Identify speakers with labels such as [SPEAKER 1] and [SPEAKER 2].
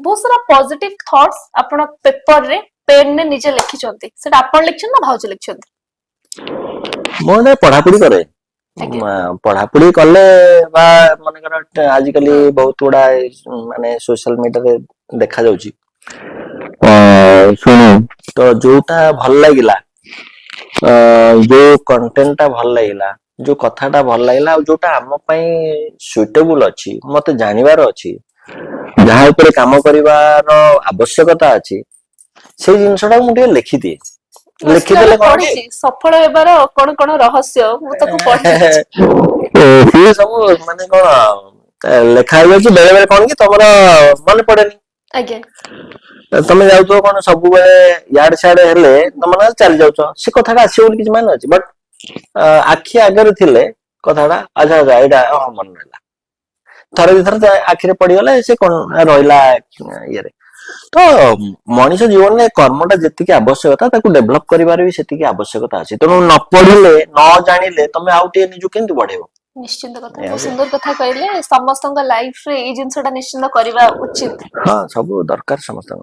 [SPEAKER 1] बहुत सारा positive thoughts आपण पेपर रे पेन ने निजे लिखिचंती सेटा आपण लिखछन ना भाउज लिखछंती
[SPEAKER 2] मोने पढ़ापढ़ी करे पढ़ापढ़ी कले बा मनकर आजिकली बहुत गुड़ा माने सोशल मीडिया रे देखा जाउची सुनो तो जोटा भल लागिला जो कंटेंट टा भल लागिला जो कथाटा भल लागिला जोटा हम पई सुटेबल अछि मते जानिबार अछि जहाँ ऊपर काम करिवार आवश्यकता अछि से जिनसटा मुझे लिखि दिए लिखिदेले कोन कि
[SPEAKER 1] सफल हेबार कोन कोन रहस्य मु ताको पढि
[SPEAKER 2] से सब माने कोन लेखा होय बेले बेले कोन कि तमरा मन पड़ेनी
[SPEAKER 1] आज्ञा
[SPEAKER 2] तमे जाउ तो कोन सब बेले याड साड हेले तमना चल जाउ तो से कथाटा आसी बोल किछ मान अछि बट आखि आगर थिले कथाटा अच्छा अच्छा एटा मन रहला थरे थरे आखिरे पड़ी गले से कोन रहला ये रे तो मनीष जीवन में कर्मटा जेतिकी आवश्यकता ताकू डेवलप करिवार भी सेतिकी आवश्यकता अछि तेनु न पढिले न जानिले तमे आउटे निजु केंतु बढ़ेबो
[SPEAKER 1] निश्चित कथा बहुत सुंदर कथा कहले समस्त लाइफ रे ए जिंसटा निश्चित करबा उचित
[SPEAKER 2] हां सब दरकार समस्त